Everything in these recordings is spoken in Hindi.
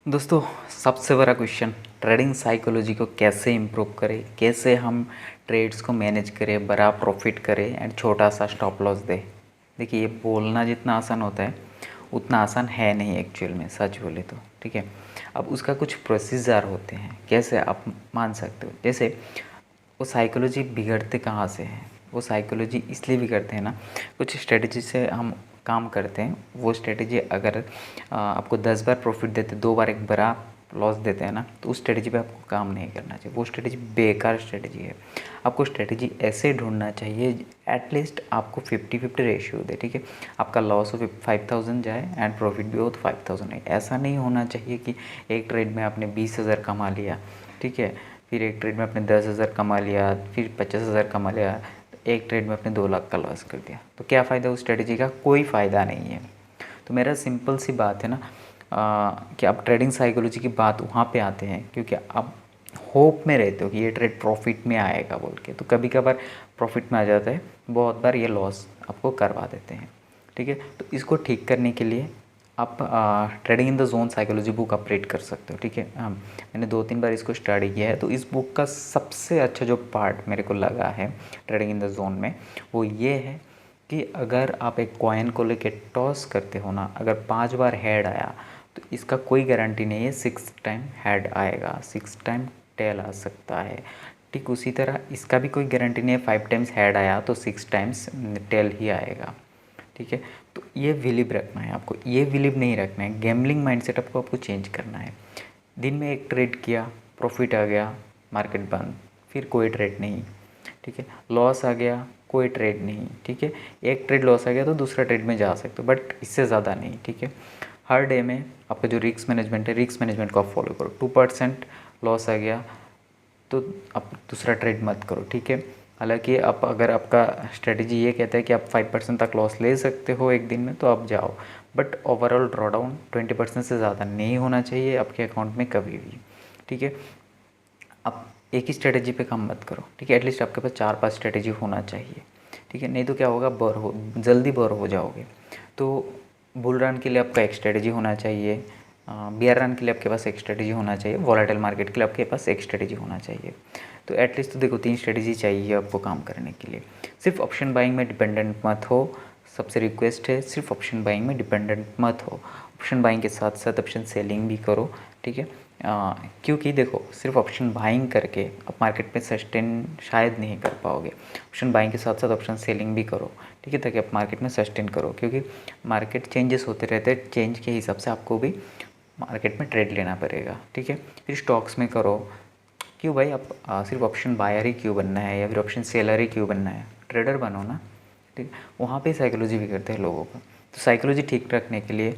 दोस्तों, सबसे बड़ा क्वेश्चन ट्रेडिंग साइकोलॉजी को कैसे इम्प्रूव करें, कैसे हम ट्रेड्स को मैनेज करें, बड़ा प्रॉफिट करें एंड छोटा सा स्टॉप लॉस दें। देखिए, ये बोलना जितना आसान होता है उतना आसान है नहीं एक्चुअल में, सच बोले तो। ठीक है, अब उसका कुछ प्रोसीजर होते हैं, कैसे आप मान सकते हो। जैसे वो साइकोलॉजी बिगड़ते कहाँ से हैं, वो साइकोलॉजी इसलिए बिगड़ते हैं ना, कुछ स्ट्रेटजी से हम काम करते हैं। वो स्ट्रेटजी अगर आपको 10 बार प्रॉफिट देते, 2 बार एक बड़ा लॉस देते हैं ना, तो उस स्ट्रेटजी पे आपको काम नहीं करना चाहिए। वो स्ट्रेटजी बेकार स्ट्रेटजी है। आपको स्ट्रेटजी ऐसे ढूंढना चाहिए एटलीस्ट आपको 50-50 रेशियो दे। ठीक है, आपका लॉस हो 5000 जाए एंड प्रॉफिट भी हो तो 5000 है। ऐसा नहीं होना चाहिए कि एक ट्रेड में आपने 20,000 कमा लिया, ठीक है, फिर एक ट्रेड में आपने 10,000 कमा लिया, फिर 50,000 कमा लिया, एक ट्रेड में आपने 2 लाख का लॉस कर दिया। तो क्या फ़ायदा उस स्ट्रेटजी का? कोई फ़ायदा नहीं है। तो मेरा सिंपल सी बात है ना, कि आप ट्रेडिंग साइकोलॉजी की बात वहाँ पे आते हैं क्योंकि आप होप में रहते हो कि ये ट्रेड प्रॉफिट में आएगा बोल के, तो कभी कभार प्रॉफिट में आ जाता है, बहुत बार ये लॉस आपको करवा देते हैं। ठीक है, तो इसको ठीक करने के लिए आप trading in the zone psychology book आप रीड कर सकते हो। ठीक है, मैंने 2-3 बार इसको स्टडी किया है। तो इस बुक का सबसे अच्छा जो पार्ट मेरे को लगा है ट्रेडिंग इन द जोन में, वो ये है कि अगर आप एक कॉइन को लेके टॉस करते हो ना, अगर 5 बार हेड आया तो इसका कोई गारंटी नहीं है 6 टाइम हेड आएगा, 6 टाइम टेल आ सकता है। ठीक उसी तरह इसका भी कोई गारंटी नहीं है 5 टाइम्स हेड आया तो 6 टाइम्स टेल ही आएगा। ठीक है, तो ये बिलीव रखना है आपको, ये बिलीव नहीं रखना है। गैम्बलिंग माइंडसेट आपको चेंज करना है। दिन में एक ट्रेड किया, प्रॉफिट आ गया, मार्केट बंद, फिर कोई ट्रेड नहीं। ठीक है, लॉस आ गया, कोई ट्रेड नहीं। ठीक है, एक ट्रेड लॉस आ गया तो दूसरा ट्रेड में जा सकते हो, बट इससे ज़्यादा नहीं। ठीक है, हर डे में आपका जो रिस्क मैनेजमेंट है, रिस्क मैनेजमेंट को आप फॉलो करो। 2% लॉस आ गया तो आप दूसरा ट्रेड मत करो। ठीक है, हालांकि आप अगर आपका स्ट्रेटजी ये कहता है कि आप 5% तक लॉस ले सकते हो एक दिन में तो आप जाओ, बट ओवरऑल ड्रॉ डाउन 20% से ज़्यादा नहीं होना चाहिए आपके अकाउंट में कभी भी। ठीक है, आप एक ही स्ट्रेटजी पे काम मत करो। ठीक है, एटलीस्ट आपके पास 4-5 स्ट्रेटजी होना चाहिए। ठीक है, नहीं तो क्या होगा, जल्दी बोर हो जाओगे। तो बुल रन के लिए आपका एक स्ट्रेटजी होना चाहिए, बियर रन के लिए आपके पास एक स्ट्रेटजी होना चाहिए, वॉलेटाइल मार्केट के लिए आपके पास एक स्ट्रेटजी होना चाहिए। तो एटलीस्ट तो देखो 3 स्ट्रेटजी चाहिए आपको काम करने के लिए। सिर्फ ऑप्शन बाइंग में डिपेंडेंट मत हो, सबसे रिक्वेस्ट है, सिर्फ ऑप्शन बाइंग में डिपेंडेंट मत हो। ऑप्शन बाइंग के साथ साथ ऑप्शन सेलिंग भी करो। ठीक है, क्योंकि देखो सिर्फ ऑप्शन बाइंग करके आप मार्केट में सस्टेन शायद नहीं कर पाओगे। ऑप्शन बाइंग के साथ साथ ऑप्शन सेलिंग भी करो। ठीक है, ताकि आप मार्केट में सस्टेन करो, क्योंकि मार्केट चेंजेस होते रहते हैं, चेंज के हिसाब से आपको भी मार्केट में ट्रेड लेना पड़ेगा। ठीक है, फिर स्टॉक्स में करो। क्यों भाई, आप सिर्फ ऑप्शन बायर ही क्यों बनना है या फिर ऑप्शन सेलर ही क्यों बनना है? ट्रेडर बनो ना। ठीक, वहाँ पे साइकोलॉजी भी करते हैं लोगों का। तो साइकोलॉजी ठीक रखने के लिए,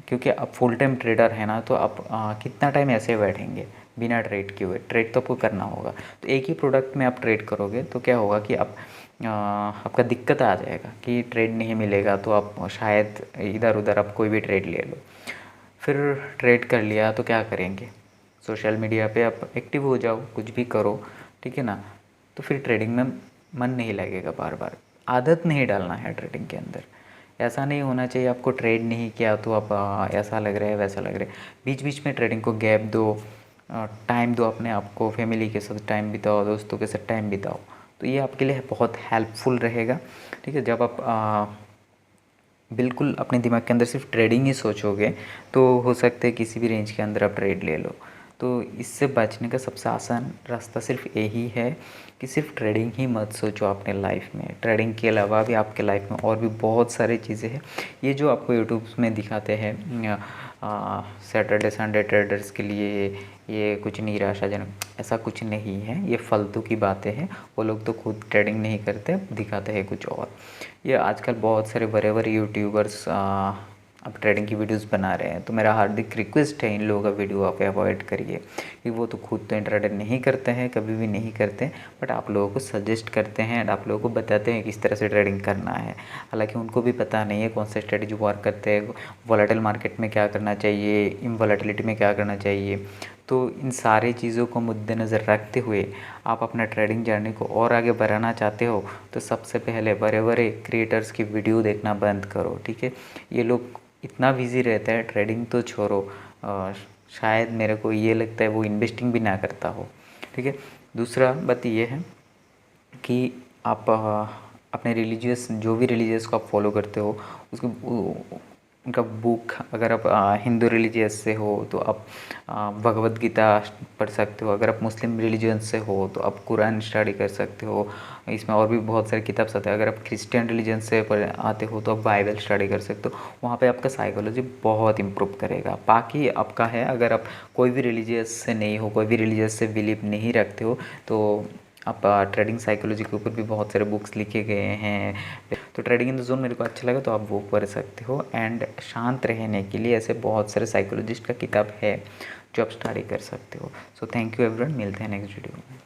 क्योंकि आप फुल टाइम ट्रेडर है ना, तो आप कितना टाइम ऐसे बैठेंगे बिना ट्रेड किए हुए? ट्रेड तो आपको करना होगा। तो एक ही प्रोडक्ट में आप ट्रेड करोगे तो क्या होगा कि आपका दिक्कत आ जाएगा कि ट्रेड नहीं मिलेगा, तो आप शायद इधर उधर आप कोई भी ट्रेड ले लो। फिर ट्रेड कर लिया तो क्या करेंगे? सोशल मीडिया पे आप एक्टिव हो जाओ, कुछ भी करो। ठीक है ना, तो फिर ट्रेडिंग में मन नहीं लगेगा। बार बार आदत नहीं डालना है ट्रेडिंग के अंदर। ऐसा नहीं होना चाहिए आपको ट्रेड नहीं किया तो आप ऐसा लग रहा है वैसा लग रहा है। बीच बीच में ट्रेडिंग को गैप दो, टाइम दो अपने आप को, फैमिली के साथ टाइम बिताओ, दोस्तों के साथ टाइम बिताओ। तो ये आपके लिए बहुत हेल्पफुल रहेगा। ठीक है, जब आप बिल्कुल अपने दिमाग के अंदर सिर्फ ट्रेडिंग ही सोचोगे तो हो सकता है किसी भी रेंज के अंदर आप ट्रेड ले लो। तो इससे बचने का सबसे आसान रास्ता सिर्फ यही है कि सिर्फ ट्रेडिंग ही मत सोचो अपने लाइफ में। ट्रेडिंग के अलावा भी आपके लाइफ में और भी बहुत सारी चीज़ें हैं। ये जो आपको यूट्यूब में दिखाते हैं सैटरडे संडे ट्रेडर्स के लिए, ये कुछ निराशाजनक, ऐसा कुछ नहीं है। ये फालतू की बातें हैं। वो लोग तो खुद ट्रेडिंग नहीं करते, दिखाते हैं कुछ और। ये आजकल बहुत सारे बड़े बड़े यूट्यूबर्स अब ट्रेडिंग की वीडियोस बना रहे हैं। तो मेरा हार्दिक रिक्वेस्ट है, इन लोगों का वीडियो आप अवॉइड करिए, कि वो तो खुद तो इंट्राडे नहीं करते हैं, कभी भी नहीं करते, बट आप लोगों को सजेस्ट करते हैं एंड आप लोगों को बताते हैं किस तरह से ट्रेडिंग करना है। हालांकि उनको भी पता नहीं है कौन सा स्ट्रेटजी वर्क करते हैं, वॉलेटाइल मार्केट में क्या करना चाहिए, इनवॉलेटिलिटी में क्या करना चाहिए। तो इन सारी चीज़ों को मद्देनज़र रखते हुए आप अपना ट्रेडिंग जर्नी को और आगे बढ़ाना चाहते हो तो सबसे पहले बड़े बड़े क्रिएटर्स की वीडियो देखना बंद करो। ठीक है, ये लोग इतना बिजी रहता है, ट्रेडिंग तो छोड़ो, शायद मेरे को ये लगता है वो इन्वेस्टिंग भी ना करता हो। ठीक है। दूसरा बात ये है कि आप अपने रिलीजियस जो भी रिलीजियस को आप फॉलो करते हो उसको उनका बुक, अगर आप हिंदू रिलीजियस से हो तो आप भगवत गीता पढ़ सकते हो। अगर आप मुस्लिम रिलीजन से हो तो आप कुरान स्टडी कर सकते हो। इसमें और भी बहुत सारे किताब आते हैं। अगर आप क्रिश्चियन रिलीजन से आते हो तो आप बाइबल स्टडी कर सकते हो। वहाँ पे आपका साइकोलॉजी बहुत इम्प्रूव करेगा। बाकी आपका है, अगर आप कोई भी रिलीजियस से नहीं हो, कोई भी रिलीजियस से बिलीव नहीं रखते हो, तो आप ट्रेडिंग साइकोलॉजी के ऊपर भी बहुत सारे बुक्स लिखे गए हैं। तो ट्रेडिंग इन द जोन मेरे को अच्छा लगा तो आप वो पढ़ सकते हो। एंड शांत रहने के लिए ऐसे बहुत सारे साइकोलॉजिस्ट का किताब है जो आप स्टडी कर सकते हो। सो थैंक यू एवरीवन, मिलते हैं नेक्स्ट वीडियो में।